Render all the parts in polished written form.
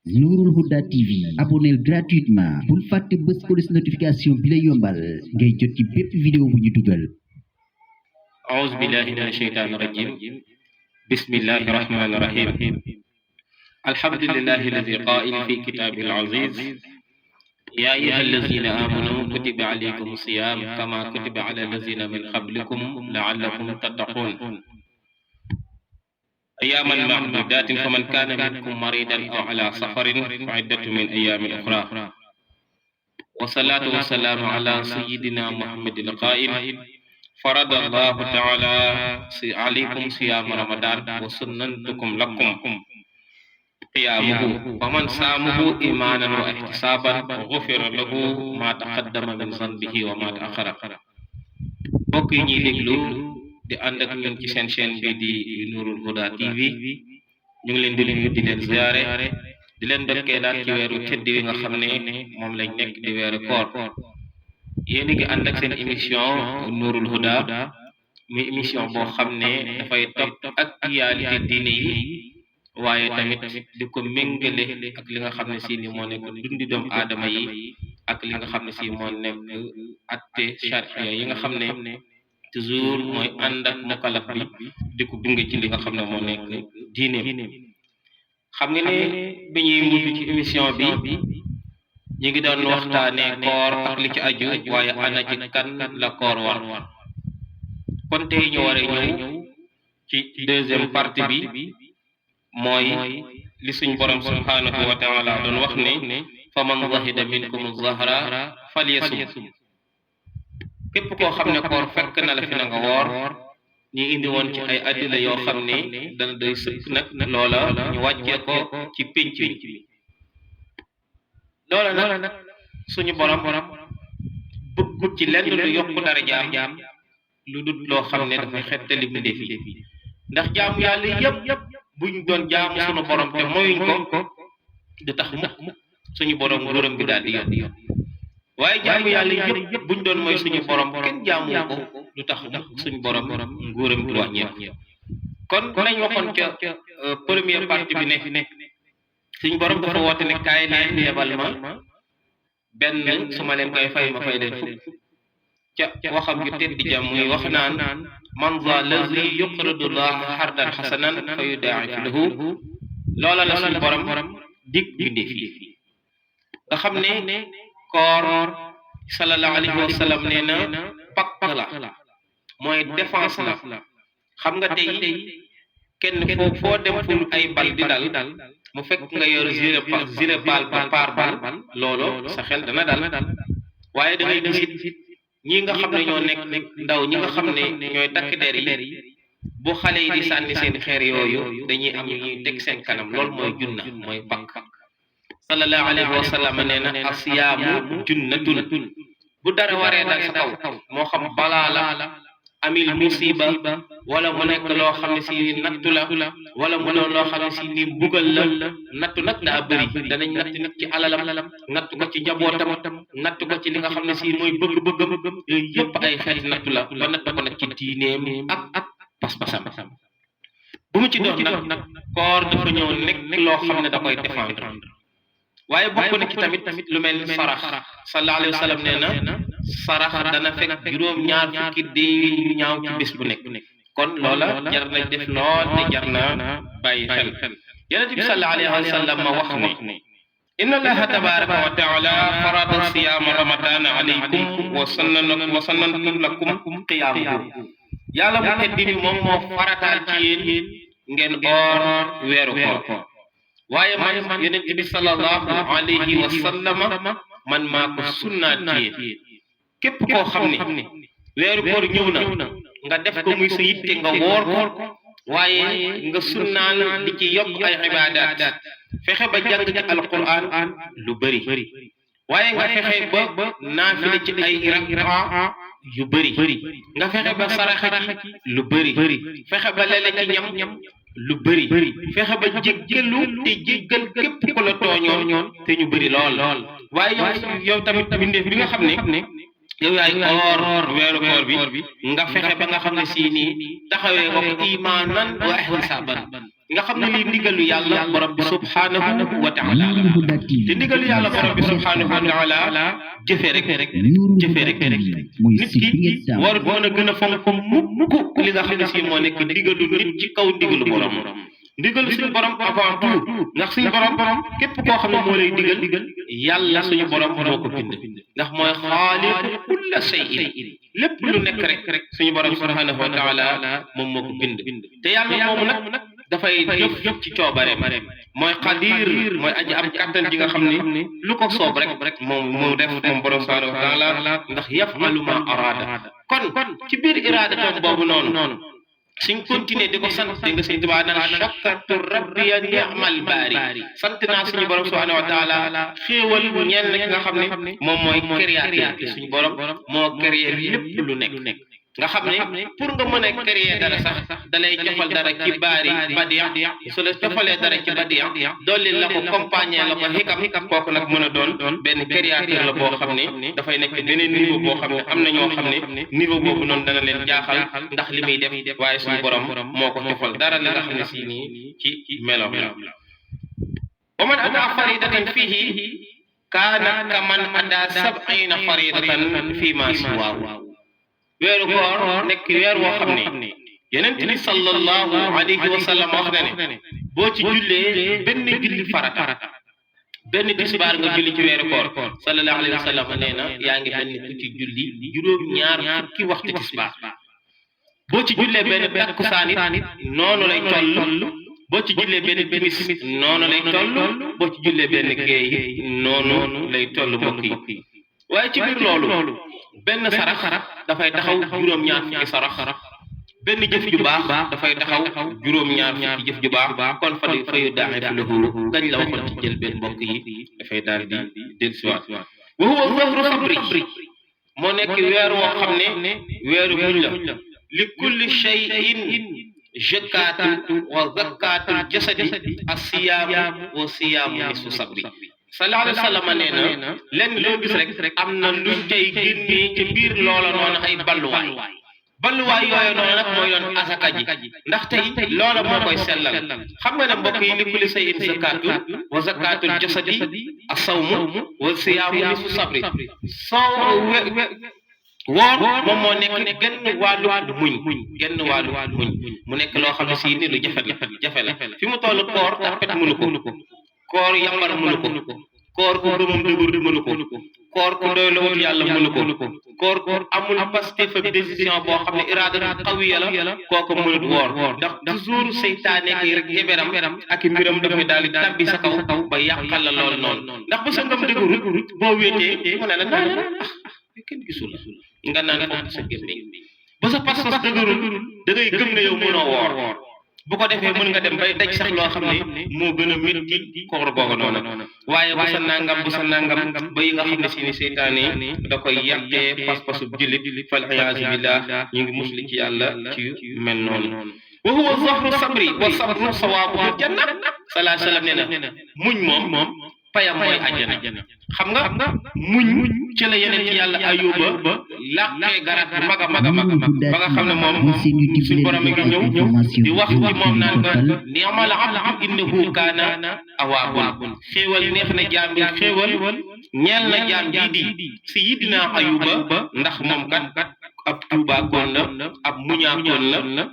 Nourul Huda TV abonneel gratuitement bul fàtte bës cloche notification bi la yombal ngay jot ci bépp vidéo bu ñu dugal. أعوذ بالله من الشيطان الرجيم بسم الله الرحمن الرحيم الحمد لله الذي قائل في كتابه العزيز يا أيها الذين آمنوا كتب عليكم الصيام كما كتب على الذين من قبلكم لعلكم تتقون أياما معدودات فمن كان منكم مريضا أو على سفر فعدة من أيام أخرى والصلاة والسلام على سيدنا محمد القائل فرض الله تعالى عليكم صيام رمضان وسننتكم لكم قيامه فمن صامه إيمانا واحتسابا غفر له ما تقدم من ذنبه وما تأخر mbokk yi ñuy déglu di ànd ak ñun ci seen chaîne bi di Nourul Huda TV ñu ngi leen di nuyu di leen ziyaare di leen ndokkeelaat ci weeru tedd wi nga xam ne moom lañ nekk di weeru koor yéen a ngi ànd ak seen émission Nourul Huda muy émission boo xam ne dafay topp actualité diine yi waaye tamit di ko méngale ak li nga xam ne si ni moo nekk dundi doomu aadama yi ak li nga xam ne si moo nekk atte charia yi nga xam ne toujours mooy ànd ak mukallaf bi di ko gunge ci li nga xam ne moo nekk diine xam nga ne bi ñuy mujj ci émission bi ñu ngi doon waxtaanee koor ak li ci aju waaye ana ci kan la koor war kon tey ñu war a ñëw ci deuxième partie bi mooy li suñ borom subhanahu wa taala doon wax ne fa man zahida minkum zahra falyasum képp koo xam ne koor fekk na la fi na nga woor ñu indi woon ci ay addila yoo xam ne dana doy sëkk nag loola ñu wàccee ko ci pénc mi loola nag suñu borom bëggut ci lenn lu yokku dara jaam lu dut loo xam ne dafay xettali mbindeef yi ndax jaamu yàlla yëpp buñ doon jaamu suñu borom te moyuñ ko du tax mukk suñu borom nguuram bi daal di yoon waaye jaamu yàlla yëpp buñ doon mooy suñu borom kenn jaamu ko du tax mukk suñu borom nguuram bi wàññeeku kon nañ waxoon ca première partie bi ne suñu borom dafa woote ne kaay leen lebal ma benn su ma leen koy fay ma fay leen fukk ca waxam ju tedd jam muy wax naan man za lazi yuqridu llaha xardan xasanan fa yudaa'ifu lahu loola la suñu borom dig bindee fii nga xam ne koor sallallahu alayhi wa sallam nee na pakk la mooy défense la xam nga tey kenn foo dem fu ay bal di dal mu fekk nga yor zire bal ba paar bal loolu sa xel dana dal waaye da ngay gis ñi nga xam ne ñoo nekk ndaw ñi nga xam ne ñooy takk der yi bu xale yi di sànni seen xeer yooyu dañuy am ñuy teg seen kanam loolu mooy junna mooy pakk sallallahu alayhi wa sallam nee na asiyaamu junnatun bu dara waree dal sa kaw moo xam balaa la amil musiba wala mu nekk loo xam ne si nattu la wala mu doon loo xam ne si ni mbugal la nattu nag daa bëri danañ natt nit ci alalam natt ko ci njabootam natt ko ci li nga xam ne si mooy bëgg-bëggam yooyu yëpp ay xeeti nattu la ba natt ko nag ci diineem ak pas-pasam bu mu ci doon nag koor dafa ñëw nekk loo xam ne da koy défendre waaye bokk na ci tamit lu mel ni sarax sallallahu alayhi wa sallam nee na sarax dana fekk juróom-ñaar fukki dee yu ñaaw ci bés bu nekk kon loola jar na def lool te jar na bàyyi xel yonent bi sallallahu alayhi wa sallam ma wax ne inna allaha tabaraka wa taala farada siyaama ramadana alaykum wa sannantum lakum qiyaamahu yàlla mu tedd bi moom moo farataal ci yéen ngeen oor weeru koor waaye man yonent bi sallallahu alayhi wa sallama man maa ko sunnaat ci yéen képp koo xam ne weeru koor ñëw na nga def ko muy sa yitte nga woor ko waaye nga sunnaal di ci yokk ay ibaadaat fexe ba jàng ci alquran lu bëri waaye nga fexe ba naafila ci ay rak'a yu bëri nga fexe ba saraxa ci lu bëri fexe ba lele ci ñam lu bëri fexe ba jéggalu te jéggal képp ku la tooñoon te ñu bëri lool waaye yow tamit bindeef bi nga xam ne yow yaay oor weeru koor bi nga fexe ba nga xam ne si nii taxawee nga ko imaanan wa ihtisaaban nga xam ne lii ndigalu yàlla borom bi subhanahu wa taala te ndigalu yàlla borom bi subhanahu wa taala jëfe rek nit ki war mën a gën a fonk mukk li nga xam ne si moo nekk ndigalu nit ci kaw ndigalu borom ndigal suñu borom avant tout ndax suñu borom képp koo xam ne moo lay digal yàlla suñu borom moo ko bind ndax mooy xaaliqu kulla shay'in lépp lu nekk rek suñu borom subhanahu wa taala moom moo ko bind te yàlla moomu nag dafay jëf ci coobareem mooy qadir mooy aji am kattan ji nga xam ne lu ko soob rek moom mu def moom borom subhanahu wa taala ndax yafalu ma araada kon ci biir iraadatam boobu noonu suñ continuer di ko sant dégg nga sëñ Tuubaa naan shakartu rabbiya ni'mal baari sant naa suñu borom subhanahu wa taala xéewal ñenn ki nga xam ne moom mooy créateur bi suñu borom moo créé lépp lu nekk nga xam ne pour nga mën a créer dara sax dalay jofal dara ci baari badiya su la jofalee dara ci badiya dolli la ko compagnie la ko xikam kooku nag mën a doon benn créateur la boo xam ne dafay nekk beneen niveau boo xam ne am na ñoo xam ne niveau boobu noonu dana leen jaaxal ndax li muy def waaye suñu borom moo ko jofal dara li nga xam ne si nii ci melo wa man ataa faridatan fihi kaana kaman ataa sab'ina faridatan fii ma siwaahu weeru koor nekk weer woo xam ne yeneen bi sallallahu alayhi wa sallam wax na ne boo ci jullee benn julli farata benn tisbaar nga julli ci weeru koor sallallahu alayhi wa sallam nee na yaa ngi benn ku ci julli juróom-ñaar fukki waxtu tisbaar boo ci jullee benn takkusaan it noonu lay toll boo ci jullee benn timis noonu lay toll boo ci jullee benn géey noonu lay toll mbokk yi waaye ci biir loolu benn sarax dafay taxaw juróom-ñaar fukki sarax benn jëf ju baax dafay taxaw juróom-ñaar fukki jëf ju baax kon fayu daaxifu lahu gañ la waxoon ci jël benn mbokk yi dafay daal di dellusiwaat wa huwa shahru sabri moo nekk weer woo xam ne weeru muñ la li kulli shay'in zakaatu wa zakaatul jasadi as-siyaamu wa siyaamu nisfu sabri sallallahu alayhi wa sallam nee na lenn loo gis rek am na luñ tey génnee ci biir loola noonu ay balluwaay yooyu noonu nag mooy doon asaka ji ndax tey loola moo koy sellal xam nga ne mbokk yi li kulli shay'in zakaatu wa zakaatul jasadi as-sawmu wa siyaamu nisfu sabri woor moom moo nekk genn wàllu muñ mu nekk loo xam ne si ni lu jafe la fi mu toll koor tapet mënu ko koor yambar mënu ko koor ku gëmam dëgër mënu ko koor ku doy lawut yàlla mënu ko koor ku amul pastef ak décision boo xam ne iraada qawiya la kooku mënut woor ndax toujours seytaane ki rek jeberam ak mbiram dafay daal di tabbi sa kaw ba yàqal la lool noonu ndax ba sa ngëm dëgërut boo wéetee mu ne la naa kenn gisul nga naan foofu sa gémmiñ ba sa pas-pas dëgërul da ngay gëm ne yow mënoo woor bu ko defee mën nga dem bay daj sax loo xam ne moo gën a métti koor googu noonu waaye bu sa nangam ba yi nga xam ne si ni seytaane da koy yàqee pas-pasu jullit fal iyaazu billah ñu ngi musli ci yàlla ci mel noonu wa huwa zahru sabri wa sabru sawaabuhu janna salaa salaam nee na muñ moom payam mooy àjjana xam nga muñ ci la yeneen ci yàlla ayuba làqee garab bu mag a mag ba nga xam ne moom suñ borom ngi ñëw di wax ci moom naan ko ni'mal abdu innahu kaana awaabun xéewal neex na jaam bi xéewal ñeel na jaam bii di sayyidina ayuba ndax moom kat ab tuubaakoon la ab muñaakoon la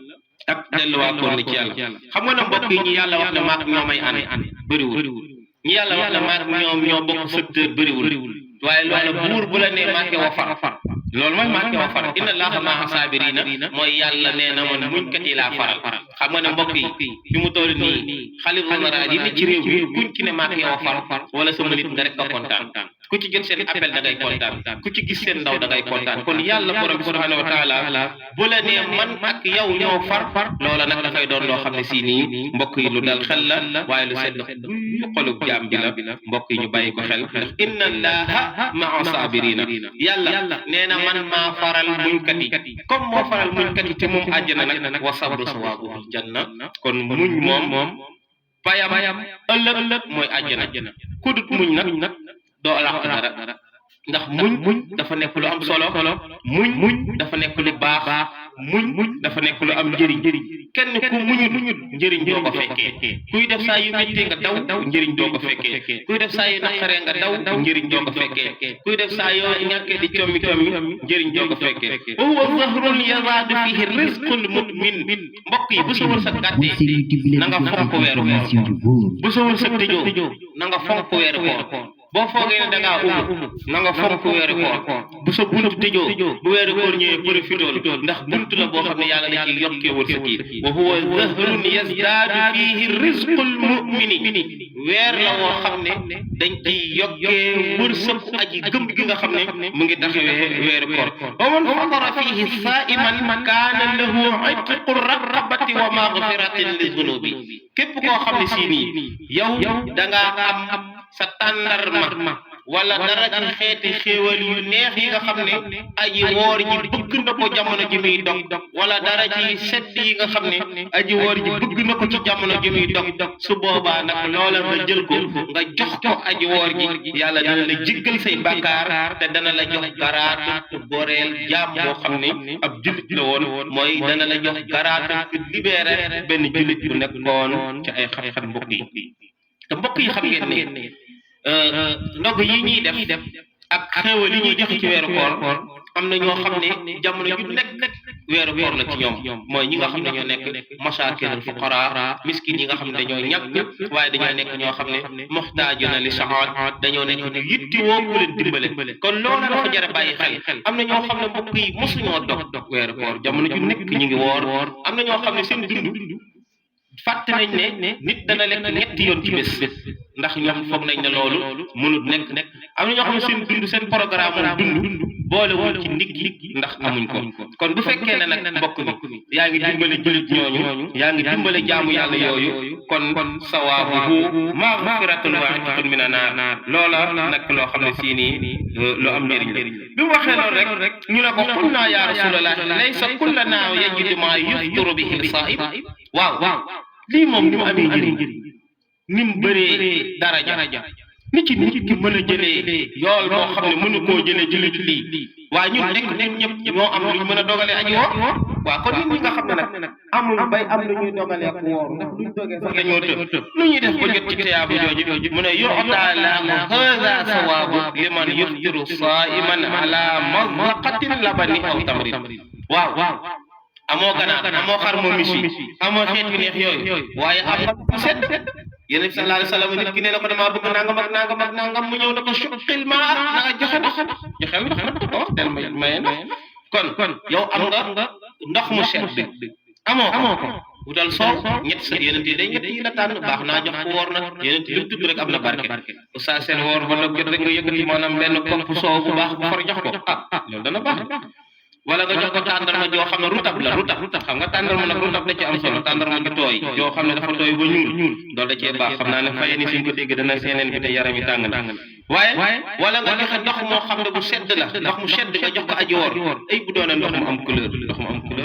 ab delluwaakoon la ci yàlla xam nga ne mbokk yi ñi yàlla wax ne maak ñoo may ànd bëriwul ñi yàlla wax ne maak ñoom ñoo bokk secteur bëriwul waaye loolu buur bu la nee maake wa far loolu mooy maake wa far inna allaha maa saabiriina mooy yàlla nee na man muñkat yi laa faral xam nga ne mbokk yi fi mu toll nii xalif général yi ne ci réew mi kuñ ci ne maake wa far wala sama nit nga rek a kontaan ku ci jot seen appel da ngay kontaan ku ci gis seen ndaw da ngay kontaan kon yàlla borom bi subhanahu wa taala bu la nee man ak yow ñoo far loola nag dafay doon loo xam ne si nii mbokk yi lu dal xel la waaye lu sedd xolub jaam bi la mbokk yi ñu bàyyi ko xel ndax inna allaha maa saabiriina yàlla nee na man maa faral muñkat yi comme moo faral muñkat yi te moom àjjana nag wa sabru sawaabuhu janna kon muñ moom payam ëllëg mooy àjjana ku dut muñ nag doo làq dara ndax muñ dafa nekk lu am solo muñ dafa nekk lu baax muñ dafa nekk lu am njëriñ kenn ku muñul njëriñ doo ko fekkee kuy def saa yu méttee nga daw njëriñ doo ko fekkee kuy def saa yu naqaree nga daw njëriñ doo ko fekkee kuy def saa yoo ñàkkee di commi njëriñ doo ko fekkee wa huwa zahrun yazaadu fihi rizqul mu'min mbokk yi bu sa wërsëg gàttee na nga fonk weeru koor bu sa wërsëg tëjoo na nga fonk weeru koor boo foogee ne da ngaa umu na nga fonk weeru koor bu sa bunt tëjoo bu weeru koor ñëwee profitool ndax bunt la boo xam ne yàlla da ciy yokkee wërsëg yi wa huwa zahrun yazdaadu fihi rizqul mu'mini weer la woo xam ne dañ ciy yokkee wërsëg aji gëm gi nga xam ne mu ngi taxawee weeru koor wa man fatara fihi saa'iman kaana lahu itqu raqabati wa maghfiratin li zunubi képp koo xam ne si nii yow da ngaa am sa tàndarma wala dara ci xeeti xéewal yu neex yi nga xam ne aji woor ji bëgg na ko jamono ji muy dog wala dara ci sedd yi nga xam ne aji woor ji bëgg na ko ci jamono ji muy dog su boobaa nag loola nga jël ko nga jox ko aji woor ji yàlla dana la jéggal say bàkkaar te dana la jox garaatu boreel jaam boo xam ne ab jullit la woon mooy dana la jox garaatu libéré benn jullit bu nekkoon ci ay xat-xat mbokk yi te mbokk yi xam ngeen ne ndog yi ñuy def ak xéewal yi ñuy joxe ci weeru koor am na ñoo xam ne jamono ju nekk weeru koor la ci ñoom mooy ñi nga xam ne ñoo nekk masaakinul fuqara miskin yi nga xam ne dañoo ñàkk waaye dañoo nekk ñoo xam ne muxtaajuna li saxaat dañoo nekk ñu yittewoo ku leen dimbale kon loolu dafa jar a bàyyi xel am na ñoo xam ne mbokk yi mosuñoo dog weeru koor jamono ju nekk ñu ngi woor am na ñoo xam ne seen dund fàtte nañ ne nit dana lekk ñetti yoon ci bés ndax ñoom foog nañ ne loolu mënut nekk am na ñoo xam ne seen dund seen programme dund boolewul ci ndiggi ndax amuñ ko kon bu fekkee ne nag mbokk mi yaa ngi dimbale jullit ñooñu yaa ngi dimbale jaamu yàlla yooyu kon sawaabuhu maghfiratun wa itqun mina naar loola nag loo xam ne sii nii lu am njëriñ la bi mu waxee loolu rek ñu ne ko qul naa yaa rasulallah laysa kullanaa yajidu maa yufturu bihi saa'im waaw lii moom ni mu amee njëriñ ni mu bëree daraja nit ki mën a jëlee yool moo xam ne mënu koo jëlee jëlee ci lii waaye ñun nekk ñëpp ñoo am luñ mën a dogalee aji woor waaw kon nit ñi nga xam ne nag amul bay am lu ñuy dogalee ak woor ndax luñ dogee sax dañoo tëb lu ñuy def ba jot ci tiyaabu jooju mu ne yu'taa lahu haadha sawaabu liman yuftiru saa'iman ala mazaqatin labani aw tamrin waaw amoo ganaar amoo xar moo misi amoo xeet yu neex yooyu waaye am nga sedd yéen bi sallallahu alayhi wa sallam nit ki nee na ko damaa bëgg nangam ak nangam mu ñëw na ko suqil maa na nga joxe ndox na ko wax del maye ndox kon yow am nga ndox mu sedd amoo ko wutal soow ñett sa yeneen yi day ñett yi la tànn baax naa jox ko woor nag yeneen yi lu tudd rek am na barke oustaz seen woor ba nag jot rek nga yëkkati maanaam benn kopp soow bu baax bu far jox ko loolu dana baax wala nga jox ko tàndarma joo xam ne rutab xam nga tàndarma nag rutab da ci am solo tàndarma ju tooy joo xam ne dafa tooy ba ñuul loolu da cee baax xam naa ne faye ni suñ ko dégg dana seeneen bi te yaram yi tàng na waaye wala nga joxe ndox moo xam ne bu sedd la ndox mu sedd nga jox ko aji woor ay bu doone ndox mu am couleur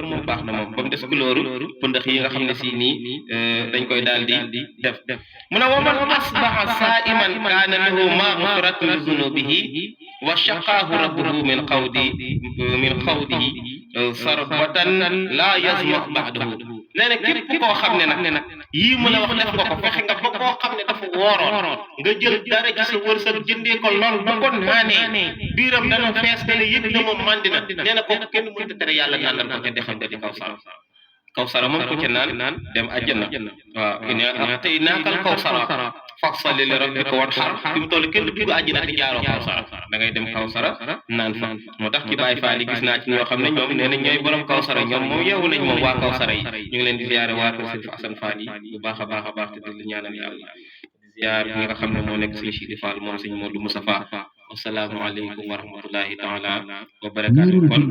moom baax na moom ba mu des couleur pëndax yi nga xam ne si nii dañ koy daal di def mu ne wa man asbaha saa'iman kaana lahu maghfiratun li zunubihi wa shaqaahu rabbuhu min xawdihi sarbatan laa yazma ba'dahu nee na képp koo xam ne nag yii mu la wax def nga ko fexe nga ba koo xam ne dafa wooroon nga jël dara ci sa wërsëg jëndee ko lool bu ko naanee biiram dana fees dana yëg na moom mandi na nee na kooku kenn mënta tere yàlla naanal ko ca defal ko di kawsara moom ku ca naan dem àjjana waaw ina tey naakal kawsara fasalli li rabbika wanhar fi mu toll kenn dugg àjjana di jaaroo kawsara da ngay dem kawsara naan fa moo tax ci Baay Faal yi gis naa ci ñoo xam ne ñoom nee nañ ñooy borom kawsara ñoom moom yeewu nañ moom waa kawsara yi ñu ngi leen di ziyaare waa kër Sëriñ Asan Faal yi bu baax a baax te di ñaanal yàlla ziyaar bi nga xam ne moo nekk Sëriñ Sidi Fall moom Sëriñ Modou Moustapha assalaamu aleykum wa rahmatullahi taala wa barakaatu kon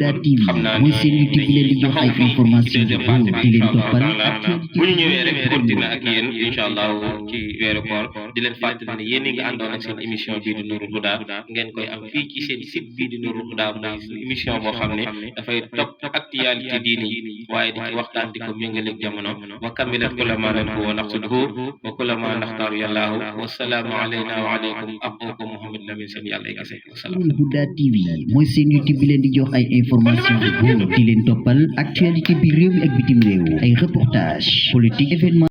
xam naa ne taxaw fii ci deuxième partie bi incha allahu taala bu ñu ñëwee rek continuer ak yéen incha allahu ci weeru koor di leen fàttali ne yéen nga àndoon ak seen émission bii di Nourul Huda ngeen koy am fii ci seen site bii di Nourul Huda muy émission boo xam ne dafay topp actualité diine yi waaye di ci waxtaan di ko méngaleeg jamono wa kamilat kulla ma nanhu wa naqsuduhu wa kulla ma naxtaaru yàllaahu wasalaamu alayna wa aleykum aqukum Mouhamed Lamine Sène yàlla kese wasalaam. Huda TV mooy seen YouTube bi leen di jox ay information yu wóor di leen toppal actualité bi réew mi ak bitim réew ay reportage politique événement